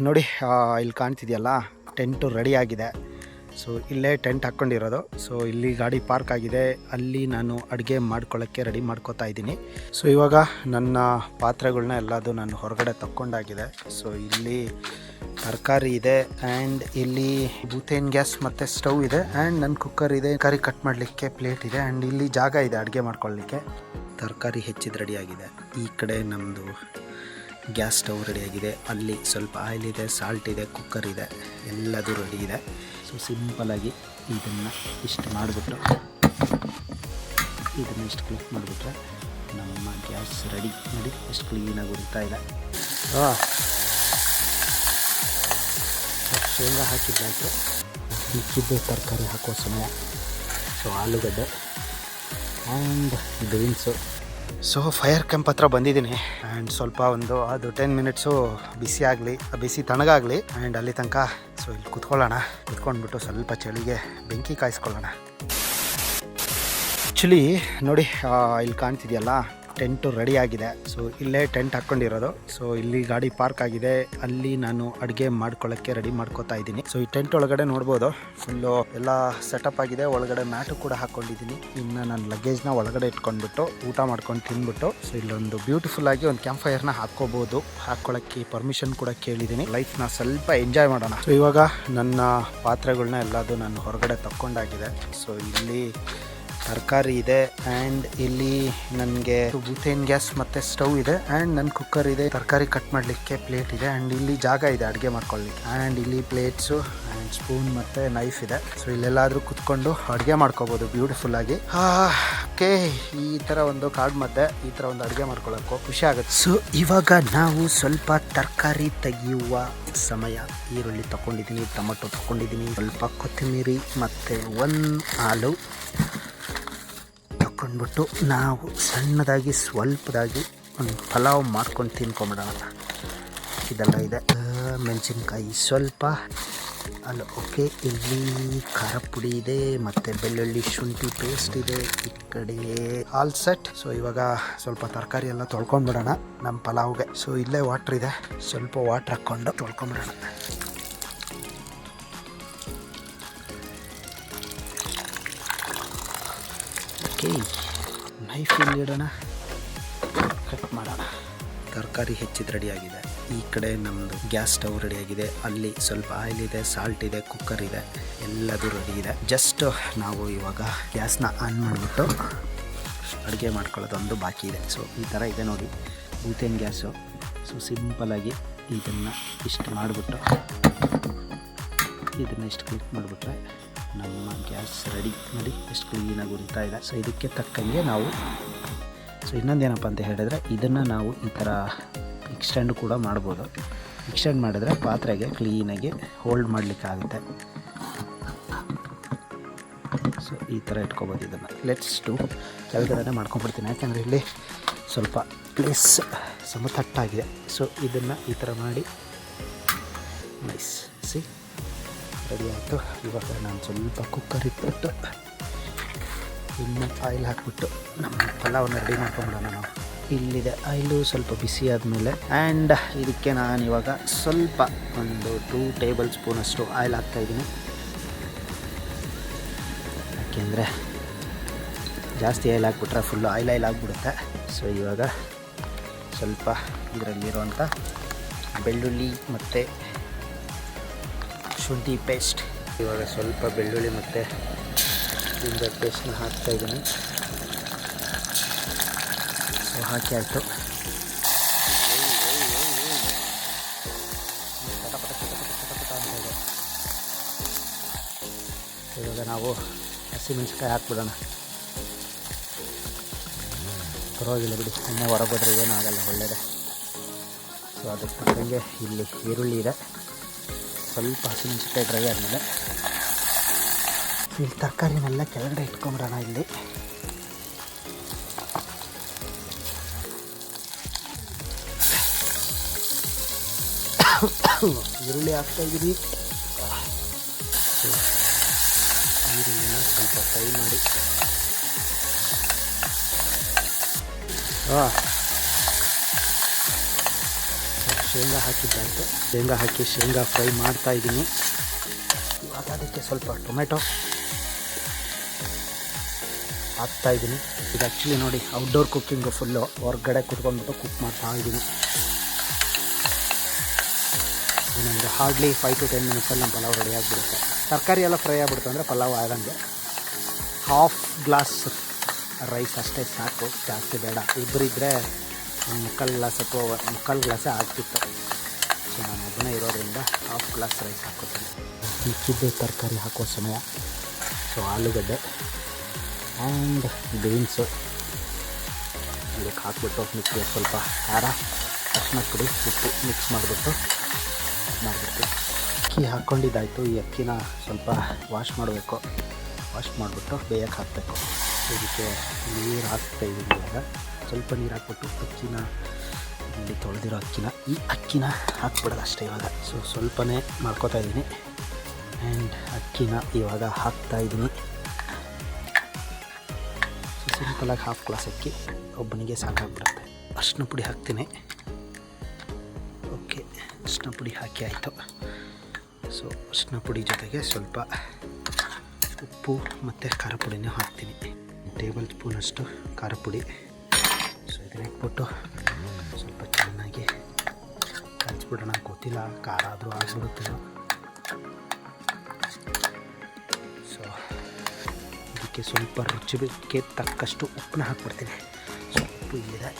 ನೋಡಿ ಇಲ್ಲಿ ಕಾಣ್ತಿದೆಯಲ್ಲ, tent ready ಆಗಿದೆ. ಸೊ ಇಲ್ಲೇ ಟೆಂಟ್ ಹಾಕ್ಕೊಂಡಿರೋದು. ಸೊ ಇಲ್ಲಿ ಗಾಡಿ ಪಾರ್ಕ್ ಆಗಿದೆ, ಅಲ್ಲಿ ನಾನು ಅಡುಗೆ ಮಾಡ್ಕೊಳ್ಳೋಕ್ಕೆ ರೆಡಿ ಮಾಡ್ಕೋತಾ ಇದ್ದೀನಿ. ಸೊ ಇವಾಗ ನನ್ನ ಪಾತ್ರೆಗಳನ್ನ ಎಲ್ಲದು ನಾನು ಹೊರಗಡೆ ತಕ್ಕೊಂಡಾಗಿದೆ. ಸೊ ಇಲ್ಲಿ ತರಕಾರಿ ಇದೆ, ಆ್ಯಂಡ್ ಇಲ್ಲಿ ಬೂತೇನ್ ಗ್ಯಾಸ್ ಮತ್ತು ಸ್ಟವ್ ಇದೆ, ಆ್ಯಂಡ್ ನನ್ನ ಕುಕ್ಕರ್ ಇದೆ, ಕರಿ ಕಟ್ ಮಾಡಲಿಕ್ಕೆ ಪ್ಲೇಟ್ ಇದೆ, ಆ್ಯಂಡ್ ಇಲ್ಲಿ ಜಾಗ ಇದೆ ಅಡುಗೆ ಮಾಡ್ಕೊಳ್ಳಿಕ್ಕೆ. ತರಕಾರಿ ಹೆಚ್ಚಿದ್ದು ರೆಡಿಯಾಗಿದೆ. ಈ ಕಡೆ ನಮ್ಮದು ಗ್ಯಾಸ್ ಸ್ಟವ್ ರೆಡಿಯಾಗಿದೆ, ಅಲ್ಲಿ ಸ್ವಲ್ಪ ಆಯಿಲ್ ಇದೆ, ಸಾಲ್ಟ್ ಇದೆ, ಕುಕ್ಕರ್ ಇದೆ, ಎಲ್ಲದೂ ರೆಡಿ ಇದೆ. ಸೊ ಸಿಂಪಲಾಗಿ ಇದನ್ನು ಇಷ್ಟು ಮಾಡಿಬಿಟ್ಟು ಇದನ್ನು ಇಷ್ಟು ಕ್ಲಿಕ್ ಮಾಡಿಬಿಟ್ರೆ ನಮ್ಮ ಗ್ಯಾಸ್ ರೆಡಿ. ನೋಡಿ ಎಷ್ಟು ಕ್ಲೀನಾಗಿ ಉರಿತಾ ಇದೆ. ಶೇಂಗಾ ಹಾಕಿದ್ದಾಯಿತು, ಮಿಕ್ಕಿದ್ದು ತರಕಾರಿ ಹಾಕೋ ಸಮಯ. ಸೊ ಆಲೂಗಡ್ಡೆ and beans. So fire camp ಹತ್ರ ಬಂದಿದ್ದೀನಿ, ಆ್ಯಂಡ್ ಸ್ವಲ್ಪ ಅದು 10 ಮಿನಿಟ್ಸು ಬಿಸಿ ತಣ್ಣಗಾಗಲಿ, ಆ್ಯಂಡ್ ಅಲ್ಲಿ ತನಕ ಸೊ ಇಲ್ಲಿ ಕುತ್ಕೊಂಡ್ಬಿಟ್ಟು ಸ್ವಲ್ಪ ಚಳಿಗೆ ಬೆಂಕಿ ಕಾಯಿಸ್ಕೊಳ್ಳೋಣ. ಆ್ಯಕ್ಚುಲಿ ನೋಡಿ ಇಲ್ಲಿ ಕಾಣ್ತಿದೆಯಲ್ಲ, ಟೆಂಟು ರೆಡಿ ಆಗಿದೆ. ಸೊ ಇಲ್ಲೇ ಟೆಂಟ್ ಹಾಕ್ಕೊಂಡಿರೋದು. ಸೊ ಇಲ್ಲಿ ಗಾಡಿ ಪಾರ್ಕ್ ಆಗಿದೆ, ಅಲ್ಲಿ ನಾನು ಅಡುಗೆ ಮಾಡ್ಕೊಳ್ಳೋಕ್ಕೆ ರೆಡಿ ಮಾಡ್ಕೋತಾ ಇದ್ದೀನಿ. ಸೊ ಈ ಟೆಂಟ್ ಒಳಗಡೆ ನೋಡ್ಬೋದು, ಫುಲ್ಲು ಎಲ್ಲ ಸೆಟಪ್ ಆಗಿದೆ. ಒಳಗಡೆ ಮ್ಯಾಟು ಕೂಡ ಹಾಕ್ಕೊಂಡಿದ್ದೀನಿ. ಇನ್ನು ನನ್ನ ಲಗೇಜ್ನ ಒಳಗಡೆ ಇಟ್ಕೊಂಡ್ಬಿಟ್ಟು ಊಟ ಮಾಡ್ಕೊಂಡು ತಿಂದ್ಬಿಟ್ಟು ಸೊ ಇಲ್ಲೊಂದು ಬ್ಯೂಟಿಫುಲ್ ಆಗಿ ಒಂದು ಕ್ಯಾಂಪ್ ಫೈರ್ನ ಹಾಕ್ಕೊಳ್ಳೋಕ್ಕೆ ಪರ್ಮಿಷನ್ ಕೂಡ ಕೇಳಿದ್ದೀನಿ. ಲೈಫ್ನ ಸ್ವಲ್ಪ ಎಂಜಾಯ್ ಮಾಡೋಣ. ಸೊ ಇವಾಗ ನನ್ನ ಪಾತ್ರೆಗಳನ್ನ ಎಲ್ಲದು ನಾನು ಹೊರಗಡೆ ತಕ್ಕೊಂಡಾಗಿದೆ. ಸೊ ಇಲ್ಲಿ ತರಕಾರಿ ಇದೆ, ಆ್ಯಂಡ್ ಇಲ್ಲಿ ನನಗೆ ಬೂತೇನ್ ಗ್ಯಾಸ್ ಮತ್ತು ಸ್ಟವ್ ಇದೆ, ಆ್ಯಂಡ್ ನನ್ನ ಕುಕ್ಕರ್ ಇದೆ, ತರಕಾರಿ ಕಟ್ ಮಾಡಲಿಕ್ಕೆ ಪ್ಲೇಟ್ ಇದೆ, ಆ್ಯಂಡ್ ಇಲ್ಲಿ ಜಾಗ ಇದೆ ಅಡುಗೆ ಮಾಡ್ಕೊಳ್ಳಿಕ್ಕೆ, ಆ್ಯಂಡ್ ಇಲ್ಲಿ ಪ್ಲೇಟ್ಸು ಆ್ಯಂಡ್ ಸ್ಪೂನ್ ಮತ್ತು ನೈಫ್ ಇದೆ. ಸೊ ಇಲ್ಲೆಲ್ಲಾದರೂ ಕುತ್ಕೊಂಡು ಅಡುಗೆ ಮಾಡ್ಕೋಬೋದು ಬ್ಯೂಟಿಫುಲ್ಲಾಗಿ. ಓಕೆ, ಈ ಥರ ಒಂದು ಕಾಡು ಮಧ್ಯೆ ಈ ಥರ ಒಂದು ಅಡುಗೆ ಮಾಡ್ಕೊಳ್ಳೋಕ್ಕೂ ಖುಷಿ ಆಗುತ್ತೆ. ಸೊ ಇವಾಗ ನಾವು ಸ್ವಲ್ಪ ತರಕಾರಿ ತೆಗೆಯುವ ಸಮಯ. ಈರುಳ್ಳಿ ತೊಗೊಂಡಿದ್ದೀನಿ, ಟೊಮಟೊ ತೊಗೊಂಡಿದ್ದೀನಿ, ಸ್ವಲ್ಪ ಕೊತ್ತಂಬರಿ ಮತ್ತು ಒಂದು ಆಲು ತಗೊಂಡ್ಬಿಟ್ಟು ನಾವು ಸಣ್ಣದಾಗಿ ಸ್ವಲ್ಪದಾಗಿ ಒಂದು ಪಲಾವ್ ಮಾಡ್ಕೊಂಡು ತಿನ್ಕೊಂಬಿಡೋಣ. ಇದೆಲ್ಲ ಇದೆ, ಮೆಣಸಿನ್ಕಾಯಿ ಸ್ವಲ್ಪ ಅಲ್ಲ. ಓಕೆ, ಇಲ್ಲಿ ಖಾರ ಪುಡಿ ಇದೆ ಮತ್ತು ಬೆಳ್ಳುಳ್ಳಿ ಶುಂಠಿ ಪೇಸ್ಟ್ ಇದೆ. ಈ ಕಡೆ ಆಲ್ ಸೆಟ್. ಸೊ ಇವಾಗ ಸ್ವಲ್ಪ ತರಕಾರಿ ಎಲ್ಲ ತೊಳ್ಕೊಂಡ್ಬಿಡೋಣ ನಮ್ಮ ಪಲಾವ್ಗೆ. ಸೊ ಇಲ್ಲೇ ವಾಟ್ರ್ ಇದೆ, ಸ್ವಲ್ಪ ವಾಟ್ರ್ ಹಾಕ್ಕೊಂಡು ತೊಳ್ಕೊಂಬಿಡೋಣ. ಓಕೆ, ನೈಫ್ ಇಲ್ಲಿ ಇಡೋಣ, ಕಟ್ ಮಾಡೋಣ. ತರಕಾರಿ ಹೆಚ್ಚಿದ್ದು ರೆಡಿಯಾಗಿದೆ. ಈ ಕಡೆ ನಮ್ಮದು ಗ್ಯಾಸ್ ಸ್ಟವ್ ರೆಡಿಯಾಗಿದೆ, ಅಲ್ಲಿ ಸ್ವಲ್ಪ ಆಯಿಲ್ ಇದೆ, ಸಾಲ್ಟ್ ಇದೆ, ಕುಕ್ಕರ್ ಇದೆ, ಎಲ್ಲದೂ ರೆಡಿ ಇದೆ. ಜಸ್ಟ್ ನಾವು ಇವಾಗ ಗ್ಯಾಸ್ನ ಆನ್ ಮಾಡಿಬಿಟ್ಟು ಅಡುಗೆ ಮಾಡ್ಕೊಳ್ಳೋದೊಂದು ಬಾಕಿ ಇದೆ. ಸೊ ಈ ಥರ ಇದೆ ನೋಡಿ ಬೂತೇನ್ ಗ್ಯಾಸು. ಸೊ ಸಿಂಪಲಾಗಿ ಇದನ್ನು ಇಷ್ಟು ಮಾಡಿಬಿಟ್ಟು ಇದನ್ನು ಇಷ್ಟು ಕ್ಲಿಕ್ ಮಾಡಿಬಿಟ್ರೆ ನಮ್ಮ ಗ್ಯಾಸ್ ರೆಡಿ. ನೋಡಿ ಎಷ್ಟು ಕ್ಲೀನಾಗಿ ಉರಿತಾ ಇದೆ. ಸೊ ಇದಕ್ಕೆ ತಕ್ಕಂಗೆ ನಾವು ಸೊ ಇನ್ನೊಂದೇನಪ್ಪ ಅಂತ ಹೇಳಿದ್ರೆ, ಇದನ್ನು ನಾವು ಈ ಥರ ಎಕ್ಸ್ಟೆಂಡ್ ಕೂಡ ಮಾಡ್ಬೋದು. ಎಕ್ಸ್ಟೆಂಡ್ ಮಾಡಿದ್ರೆ ಪಾತ್ರೆಗೆ ಕ್ಲೀನಾಗಿ ಹೋಲ್ಡ್ ಮಾಡಲಿಕ್ಕಾಗುತ್ತೆ. ಸೊ ಈ ಥರ ಇಟ್ಕೊಬೋದು ಇದನ್ನು. ಲೆಟ್ಸ್ ಟು ಕೆಳಗಡೆ ಮಾಡ್ಕೊಂಡ್ಬಿಡ್ತೀನಿ, ಯಾಕಂದರೆ ಇಲ್ಲಿ ಸ್ವಲ್ಪ ಪ್ಲೇಸ್ ಸಮತಟ್ಟಾಗಿದೆ. ಸೊ ಇದನ್ನು ಈ ಥರ ಮಾಡಿ ನೈಸ್. ಸಿ ರೆಡಿ ಆಯಿತು. ಇವಾಗ ನಾನು ಸ್ವಲ್ಪ ಕುಕ್ಕರ್ ಇಟ್ಬಿಟ್ಟು ಇನ್ನು ಆಯಿಲ್ ಹಾಕ್ಬಿಟ್ಟು ನಮ್ಮ ಪಲಾವನ್ನು ರೆಡಿ ಮಾಡ್ಕೊಂಬಿಡೋಣ ನಾವು. ಇಲ್ಲಿದೆ ಆಯಿಲು ಸ್ವಲ್ಪ ಬಿಸಿ ಆದಮೇಲೆ, ಆ್ಯಂಡ್ ಇದಕ್ಕೆ ನಾನು ಇವಾಗ ಸ್ವಲ್ಪ ಒಂದು 2 ಟೇಬಲ್ ಸ್ಪೂನಷ್ಟು ಆಯಿಲ್ ಹಾಕ್ತಾಯಿದ್ದೀನಿ. ಯಾಕೆಂದರೆ ಜಾಸ್ತಿ ಆಯಿಲ್ ಹಾಕ್ಬಿಟ್ರೆ ಫುಲ್ಲು ಆಯಿಲ್ ಆಗಿಬಿಡುತ್ತೆ. ಸೊ ಇವಾಗ ಸ್ವಲ್ಪ ಇದರಲ್ಲಿರುವಂಥ ಬೆಳ್ಳುಳ್ಳಿ ಮತ್ತು ಶುಂಠಿ ಪೇಸ್ಟ್, ಇವಾಗ ಸ್ವಲ್ಪ ಬೆಳ್ಳುಳ್ಳಿ ಮತ್ತು ಜಿಂಜರ್ ಪೇಸ್ಟ್ನ ಹಾಕ್ತಾಯಿದ್ದೀನಿ. ಸೊ ಹಾಕಿ ಆಯಿತು. ಇವಾಗ ನಾವು ಹಸಿಮೆಣಸಿನ್ಕಾಯಿ ಹಾಕ್ಬಿಡೋಣ. ಪರವಾಗಿಲ್ಲ ಬಿಡಿ, ಎಣ್ಣೆ ಹೊರಗೋದ್ರೆ ಏನೂ ಆಗಲ್ಲ, ಒಳ್ಳೆಯದೇ. ಸೊ ಅದಕ್ಕೆ ತಕ್ಕಂಗೆ ಇಲ್ಲಿ ಈರುಳ್ಳಿ ಇದೆ, ಸ್ವಲ್ಪ ಹಸಿಮೆಣಸಿನ್ಕಾಯಿ ಡ್ರೈ ಆದಮೇಲೆ ಇಲ್ಲಿ ತರಕಾರಿನೆಲ್ಲ ಕೆಳಗಡೆ ಇಟ್ಕೊಂಬಿಡೋಣ. ಇಲ್ಲಿ ಈರುಳ್ಳಿ ಹಾಕ್ತಾಯಿದ್ದೀನಿ. ಈರುಳ್ಳಿನ ಸ್ವಲ್ಪ ಫ್ರೈ ಮಾಡಿ ಶೇಂಗಾ ಹಾಕಿದ್ದಾಯಿತು. ಶೇಂಗಾ ಹಾಕಿ ಶೇಂಗಾ ಫ್ರೈ ಮಾಡ್ತಾಯಿದ್ದೀನಿ. ಇವಾಗ ಅದಕ್ಕೆ ಸ್ವಲ್ಪ ಟೊಮೆಟೊ ಹಾಕ್ತಾಯಿದ್ದೀನಿ. ಇದು ಆ್ಯಕ್ಚುಲಿ ನೋಡಿ ಔಟ್ಡೋರ್ ಕುಕ್ಕಿಂಗು ಫುಲ್ಲು. ಹೊರಗಡೆ ಕುತ್ಕೊಂಡ್ಬಿಟ್ಟು ಕುಕ್ ಮಾಡ್ತಾಯಿದ್ದೀನಿ. ಇನ್ನೊಂದು ಹಾರ್ಡ್ಲಿ 5 to 10 ಮಿನಿಟ್ಸಲ್ಲಿ ನಮ್ಮ ಪಲಾವ್ ರೆಡಿ ಆಗಿಬಿಡುತ್ತೆ. ತರಕಾರಿ ಎಲ್ಲ ಫ್ರೈ ಆಗಿಬಿಡುತ್ತೆ ಅಂದರೆ ಪಲಾವ್ ಆಗಂಗೆ. ಹಾಫ್ ಗ್ಲಾಸ್ ರೈಸ್ ಅಷ್ಟೇ ಸಾಕು, ಜಾಸ್ತಿ ಬೇಡ. ಇಬ್ಬರಿದ್ದರೆ ಮುಕ್ಕಾಲು ಗ್ಲಾಸೇ ಆಗ್ತಿತ್ತು. ಸೊ ನಾನು ಒಬ್ಬನೇ ಇರೋದ್ರಿಂದ ಹಾಫ್ ಗ್ಲಾಸ್ ರೈಸ್ ಹಾಕೋತೀನಿ. ಮಿಕ್ಕಿದ್ದು ತರಕಾರಿ ಹಾಕೋ ಸಮಯ. ಸೊ ಆಲೂಗಡ್ಡೆ ಆ್ಯಂಡ್ ಬೀನ್ಸು ಇದಕ್ಕೆ ಹಾಕ್ಬಿಟ್ಟು ಮಿಕ್ಸಿಗೆ ಸ್ವಲ್ಪ ಖಾರ, ಅರಿಶಿನ ಪುಡಿ, ಉಪ್ಪು ಮಿಕ್ಸ್ ಮಾಡಿಬಿಟ್ಟು ಅಕ್ಕಿ ಹಾಕ್ಕೊಂಡಿದ್ದಾಯಿತು. ಈ ಅಕ್ಕಿನ ಸ್ವಲ್ಪ ವಾಶ್ ಮಾಡಬೇಕು. ವಾಶ್ ಮಾಡಿಬಿಟ್ಟು ಬೇಯಕ್ಕೆ ಹಾಕಬೇಕು. ಇದಕ್ಕೆ ನೀರು ಹಾಕ್ತಾಯಿದ್ದೀನಿ. ಇವಾಗ ಸ್ವಲ್ಪ ನೀರು ಹಾಕ್ಬಿಟ್ಟು ಅಕ್ಕಿನ ಇಲ್ಲಿ ತೊಳೆದಿರೋ ಈ ಅಕ್ಕಿನ ಹಾಕ್ಬಿಡೋದು ಅಷ್ಟೇ ಇವಾಗ. ಸೊ ಸ್ವಲ್ಪನೇ ಮಾಡ್ಕೋತಾ ಇದ್ದೀನಿ. ಆ್ಯಂಡ್ ಅಕ್ಕಿನ ಇವಾಗ ಹಾಕ್ತಾಯಿದ್ದೀನಿ. ಸೊ ಸಿಂಪಲಾಗಿ ಹಾಫ್ ಗ್ಲಾಸ್ ಅಕ್ಕಿ ಒಬ್ಬನಿಗೆ ಸಾಕಾಗ್ಬಿಡುತ್ತೆ. ಅರಿಶಿನ ಪುಡಿ ಹಾಕ್ತೀನಿ. ಓಕೆ, ಅರಿಶಿನ ಪುಡಿ ಹಾಕಿ ಆಯಿತು. ಸೊ ಅರಿಶಿನ ಪುಡಿ ಜೊತೆಗೆ ಸ್ವಲ್ಪ ಉಪ್ಪು ಮತ್ತು ಖಾರ ಪುಡಿನೂ ಹಾಕ್ತೀನಿ. 1 ಟೇಬಲ್ ಸ್ಪೂನಷ್ಟು ಖಾರ ಪುಡಿ. ಸೊ ಇದನ್ನ ಇಟ್ಬಿಟ್ಟು ಸ್ವಲ್ಪ ಚೆನ್ನಾಗಿ ಕಲಿಸ್ಬಿಡೋಣ. ಗೊತ್ತಿಲ್ಲ, ಖಾರ ಆದರೂ ಆಗಿಬಿಡುತ್ತೇನೋ. ಸೊ ಇದಕ್ಕೆ ಸ್ವಲ್ಪ ರುಚಿಗೆ ತಕ್ಕಷ್ಟು ಉಪ್ಪನ್ನ ಹಾಕ್ಬಿಡ್ತೀನಿ. ಸೊ ಉಪ್ಪು ಇಲ್ಲಿದೆ.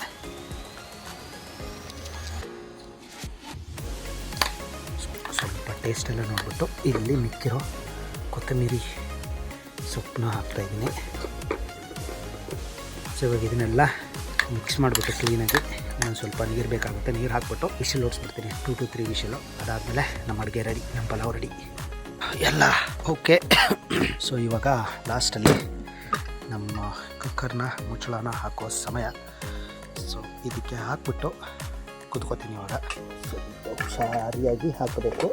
ಸ್ವಲ್ಪ ಟೇಸ್ಟೆಲ್ಲ ನೋಡಿಬಿಟ್ಟು ಇಲ್ಲಿ ಮಿಕ್ಕಿರೋ ಕೊತ್ತಂಬರಿ ಸೊಪ್ಪನ್ನ ಹಾಕ್ತಾಯಿದ್ದೀನಿ. ಸೊ ಇವಾಗ ಇದನ್ನೆಲ್ಲ ಮಿಕ್ಸ್ ಮಾಡಿಬಿಟ್ಟು ಕ್ಲೀನಾಗಿ ನಾನು ಸ್ವಲ್ಪ ನೀರು ಬೇಕಾಗುತ್ತೆ. ನೀರು ಹಾಕ್ಬಿಟ್ಟು ವಿಶಿಲ್ ಓಡಿಸ್ಬಿಡ್ತೀನಿ. 2 to 3 ವಿಶಿಲು. ಅದಾದಮೇಲೆ ನಮ್ಮ ಅಡುಗೆ ರೆಡಿ, ನಮ್ಮ ಪಲಾವ್ ರೆಡಿ ಎಲ್ಲ ಓಕೆ. ಸೊ ಇವಾಗ ಲಾಸ್ಟಲ್ಲಿ ನಮ್ಮ ಕುಕ್ಕರ್ನ ಮುಚ್ಚಳನ ಹಾಕೋ ಸಮಯ. ಸೊ ಇದಕ್ಕೆ ಹಾಕ್ಬಿಟ್ಟು ಕುತ್ಕೋತೀನಿ. ಇವಾಗ ಹುಷಾರಿಯಾಗಿ ಹಾಕಬೇಕು.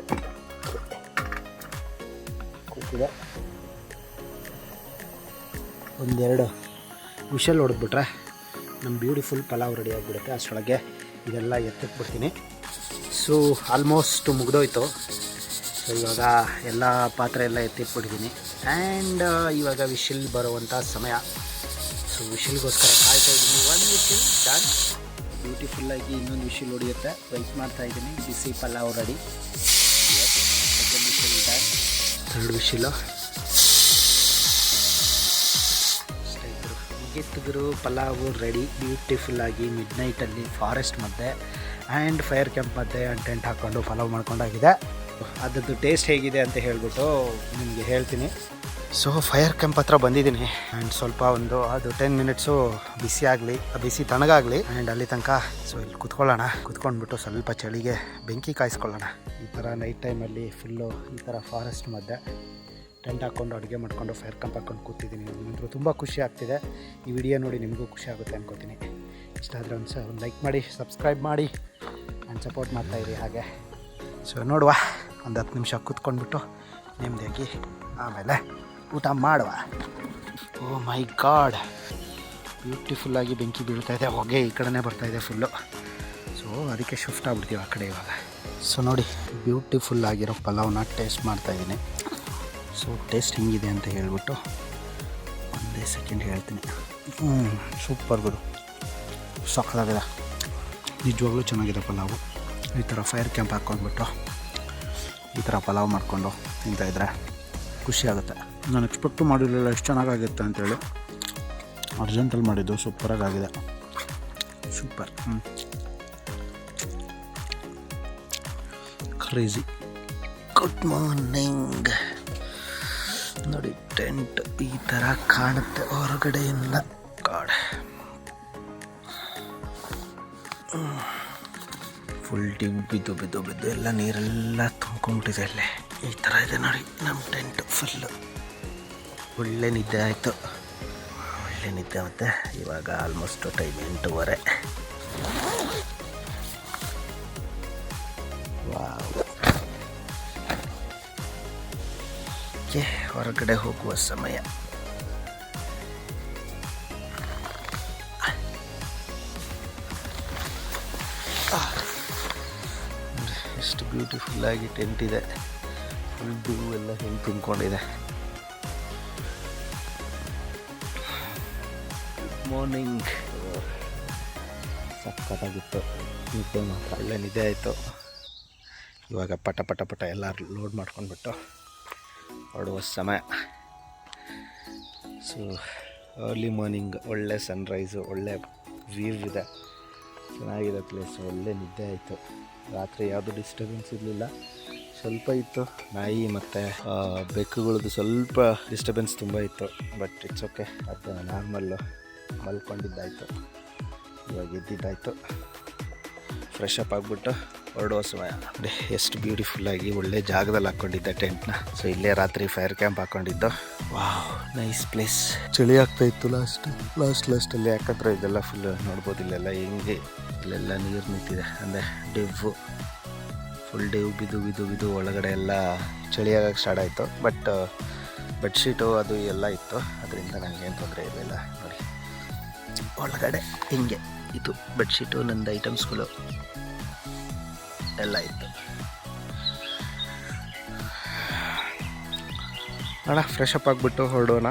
ಕೂತಿದೆ. ಒಂದೆರಡು ವಿಷಲ್ ಹೊಡೆದ್ಬಿಟ್ರೆ ನಮ್ಮ ಬ್ಯೂಟಿಫುಲ್ ಪಲಾವ್ ರೆಡಿ ಆಗಿಬಿಡುತ್ತೆ. ಅಷ್ಟರೊಳಗೆ ಇದೆಲ್ಲ ಎತ್ತಿಟ್ಬಿಡ್ತೀನಿ. ಸೊ ಆಲ್ಮೋಸ್ಟ್ ಮುಗಿದೋಯ್ತು. ಸೊ ಇವಾಗ ಎಲ್ಲ ಪಾತ್ರೆ ಎಲ್ಲ ಎತ್ತಿಟ್ಬಿಟ್ಟಿದ್ದೀನಿ. ಆ್ಯಂಡ್ ಇವಾಗ ವಿಶಿಲ್ ಬರುವಂಥ ಸಮಯ. ಸೊ ವಿಶಿಲ್ಗೋಸ್ಕರ ಕಾಯ್ತಾ ಇದ್ದೀನಿ. 1 ವಿಶಿಲ್ ಡನ್. ಬ್ಯೂಟಿಫುಲ್ಲಾಗಿ ಇನ್ನೊಂದು ವಿಶಿಲ್ ಹೊಡೆಯುತ್ತೆ. ವೆಯ್ಟ್ ಮಾಡ್ತಾಯಿದ್ದೀನಿ. ಬಿಸಿ pulao ready. Second whistle done. 3rd whistle. ಮುಗಿತಿದ್ರು ಪಲಾವು ರೆಡಿ. ಬ್ಯೂಟಿಫುಲ್ಲಾಗಿ ಮಿಡ್ನೈಟಲ್ಲಿ ಫಾರೆಸ್ಟ್ ಮಧ್ಯೆ ಆ್ಯಂಡ್ ಫೈರ್ ಕ್ಯಾಂಪ್ ಮಧ್ಯೆ ಟೆಂಟ್ ಹಾಕ್ಕೊಂಡು ಪಲಾವ್ ಮಾಡ್ಕೊಂಡಾಗಿದೆ. ಅದರದ್ದು ಟೇಸ್ಟ್ ಹೇಗಿದೆ ಅಂತ ಹೇಳ್ಬಿಟ್ಟು ನಿಮಗೆ ಹೇಳ್ತೀನಿ. ಸೊ ಫೈರ್ ಕ್ಯಾಂಪ್ ಹತ್ರ ಬಂದಿದ್ದೀನಿ. ಆ್ಯಂಡ್ ಸ್ವಲ್ಪ ಅದು 10 ಮಿನಿಟ್ಸು ಬಿಸಿ ತಣ್ಣಗಾಗಲಿ. ಆ್ಯಂಡ್ ಅಲ್ಲಿ ತನಕ ಸೊ ಇಲ್ಲಿ ಕುತ್ಕೊಂಡ್ಬಿಟ್ಟು ಸ್ವಲ್ಪ ಚಳಿಗೆ ಬೆಂಕಿ ಕಾಯಿಸ್ಕೊಳ್ಳೋಣ. ಈ ಥರ ನೈಟ್ ಟೈಮಲ್ಲಿ ಫುಲ್ಲು ಈ ಥರ ಫಾರೆಸ್ಟ್ ಮಧ್ಯೆ ಟೆಂಟ್ ಹಾಕ್ಕೊಂಡು ಅಡುಗೆ ಮಾಡ್ಕೊಂಡು ಫೈರ್ ಕ್ಯಾಂಪ್ ಹಾಕ್ಕೊಂಡು ಕೂತಿದ್ದೀನಿ. ನನಗಂತೂ ತುಂಬ ಖುಷಿ ಆಗ್ತಿದೆ. ಈ ವಿಡಿಯೋ ನೋಡಿ ನಿಮಗೂ ಖುಷಿ ಆಗುತ್ತೆ ಅನ್ಕೋತೀನಿ. ಇಷ್ಟ ಆದರೆ ಒಂದು ಲೈಕ್ ಮಾಡಿ, ಸಬ್ಸ್ಕ್ರೈಬ್ ಮಾಡಿ ಆ್ಯಂಡ್ ಸಪೋರ್ಟ್ ಮಾಡ್ತಾಯಿರಿ ಹಾಗೆ. ಸೊ ನೋಡುವ, ಒಂದು 10 ನಿಮಿಷ ಕೂತ್ಕೊಂಡ್ಬಿಟ್ಟು ನೆಮ್ಮದಿಯಾಗಿ ಆಮೇಲೆ ಊಟ ಮಾಡುವ. ಓ ಮೈ ಗಾಡ್, ಬ್ಯೂಟಿಫುಲ್ಲಾಗಿ ಬೆಂಕಿ ಬೀಳ್ತಾಯಿದೆ. ಹೊಗೆ ಈ ಕಡೆನೇ ಬರ್ತಾಯಿದೆ ಫುಲ್ಲು. ಸೊ ಅದಕ್ಕೆ ಶಿಫ್ಟ್ ಆಗ್ಬಿಡ್ತೀವಿ ಆ ಕಡೆ ಇವಾಗ. ಸೊ ನೋಡಿ, ಬ್ಯೂಟಿಫುಲ್ಲಾಗಿರೋ ಪಲಾವ್ನ ಟೇಸ್ಟ್ ಮಾಡ್ತಾಯಿದ್ದೀನಿ. ಸೊ ಟೇಸ್ಟ್ ಹೆಂಗಿದೆ ಅಂತ ಹೇಳ್ಬಿಟ್ಟು ಒಂದೇ ಸೆಕೆಂಡ್ ಹೇಳ್ತೀನಿ. ಸೂಪರ್ ಗುರು, ಸಕ್ಕತ್ತಾಗಿದೆ. ನಿಜವಾಗ್ಲೂ ಚೆನ್ನಾಗಿದೆ ಪಲಾವು. ಈ ಥರ ಫೈರ್ ಕ್ಯಾಂಪ್ ಹಾಕ್ಕೊಂಡ್ಬಿಟ್ಟು ಈ ಥರ ಪಲಾವ್ ಮಾಡಿಕೊಂಡು ತಿಂತಾಯಿದ್ರೆ ಖುಷಿ ಆಗುತ್ತೆ. ನಾನು ಎಕ್ಸ್ಪೆಕ್ಟು ಮಾಡಿರಲಿಲ್ಲ ಎಷ್ಟು ಚೆನ್ನಾಗಾಗುತ್ತೆ ಅಂತೇಳಿ. ಅರ್ಜೆಂಟಲ್ಲಿ ಮಾಡಿದ್ದು ಸೂಪರಾಗಿ ಆಗಿದೆ. ಸೂಪರ್. ಕ್ರೇಜಿ. Good morning. ನೋಡಿ ಟೆಂಟ್ ಈ ಥರ ಕಾಣುತ್ತೆ ಹೊರಗಡೆಯಿಂದ. ಗಾಡ್, ಫುಲ್ ಬಿದ್ದು ಎಲ್ಲ ನೀರೆಲ್ಲ ತುಂಬ್ಕೊಂಡ್ಬಿಟ್ಟಿದೆ ಅಲ್ಲೇ. ಈ ಥರ ಇದೆ ನೋಡಿ ನಮ್ಮ ಟೆಂಟ್ ಫುಲ್ಲು. ಒಳ್ಳೆ ನಿದ್ದೆ ಆಯಿತು. ಒಳ್ಳೆ ನಿದ್ದೆ. ಮತ್ತು ಇವಾಗ ಆಲ್ಮೋಸ್ಟ್ ಟೈಮ್ 8:30. ವಾವ್. ಹೊರಗಡೆ ಹೋಗುವ ಸಮಯ. ಎಷ್ಟು ಬ್ಯೂಟಿಫುಲ್ಲಾಗಿ ಟೆಂಟ್ ಇದೆ. ಫುಲ್ ಡ್ಯೂ ಎಲ್ಲ ಹೆಂಗೆ ತುಂಬಿಕೊಂಡಿದೆ. Good morning. ಸಕ್ಕತ್ತಾಗಿತ್ತು. ನಿದ್ದೆ ಮಾತ್ರ ಒಳ್ಳೆ ನಿದ್ದೆ ಆಯಿತು. ಇವಾಗ ಪಟ ಪಟ ಪಟ ಎಲ್ಲ ಲೋಡ್ ಮಾಡ್ಕೊಂಡ್ಬಿಟ್ಟು ಹೊರಡುವ ಸಮಯ. ಸೊ ಅರ್ಲಿ ಮಾರ್ನಿಂಗ್, ಒಳ್ಳೆ ಸನ್ರೈಸು, ಒಳ್ಳೆ ವ್ಯೂ ಇದೆ, ಚೆನ್ನಾಗಿದೆ ಪ್ಲೇಸು. ಒಳ್ಳೆ ನಿದ್ದೆ ಆಯಿತು. ರಾತ್ರಿ ಯಾವುದು ಡಿಸ್ಟರ್ಬೆನ್ಸ್ ಇರಲಿಲ್ಲ. ಸ್ವಲ್ಪ ಇತ್ತು ನಾಯಿ ಮತ್ತು ಬೆಕ್ಕುಗಳದ್ದು ಸ್ವಲ್ಪ ಡಿಸ್ಟರ್ಬೆನ್ಸ್ ತುಂಬ ಇತ್ತು. ಬಟ್ ಇಟ್ಸ್ ಓಕೆ, ಅದು ನಾರ್ಮಲ್ಲು. ಮಲ್ಕೊಂಡಿದ್ದಾಯಿತು, ಇವಾಗ ಎದ್ದಿದ್ದಾಯಿತು. ಫ್ರೆಶ್ ಅಪ್ ಆಗಿಬಿಟ್ಟು ಹೊರಡುವ ಸಮಯ. ಎಷ್ಟು ಬ್ಯೂಟಿಫುಲ್ಲಾಗಿ ಒಳ್ಳೆ ಜಾಗದಲ್ಲಿ ಹಾಕ್ಕೊಂಡಿದ್ದೆ ಟೆಂಟ್ನ. ಸೊ ಇಲ್ಲೇ ರಾತ್ರಿ ಫೈರ್ ಕ್ಯಾಂಪ್ ಹಾಕ್ಕೊಂಡಿದ್ದು. Wow, nice place. ಚಳಿ ಆಗ್ತಾ ಇತ್ತು ಲಾಸ್ಟಲ್ಲಿ. ಯಾಕಂದ್ರೆ ಇದೆಲ್ಲ ಫುಲ್ ನೋಡ್ಬೋದು. ಇಲ್ಲೆಲ್ಲ ಹೆಂಗೆ ಇಲ್ಲೆಲ್ಲ ನೀರು ನಿಂತಿದೆ, ಅಂದರೆ ಡೆವ್ವು ಫುಲ್ ಡೆವ್ ಬಿದ್ದು ಒಳಗಡೆ ಎಲ್ಲ ಚಳಿ ಆಗಕ್ಕೆ ಸ್ಟಾರ್ಟ್ ಆಯಿತು. ಬಟ್ ಬೆಡ್ಶೀಟು ಅದು ಎಲ್ಲ ಇತ್ತು, ಅದರಿಂದ ನನಗೇನು ತೊಂದರೆ ಇರಲಿಲ್ಲ. ನೋಡಿ ಒಳಗಡೆ ಹಿಂಗೆ ಇದು ಬೆಡ್ಶೀಟು, ನಂದು ಐಟಮ್ಸ್ಗಳು ಎಲ್ಲ ಇತ್ತು. ಅಣ್ಣ ಫ್ರೆಶ್ ಅಪ್ ಆಗಿಬಿಟ್ಟು ಹೊರಡೋಣ.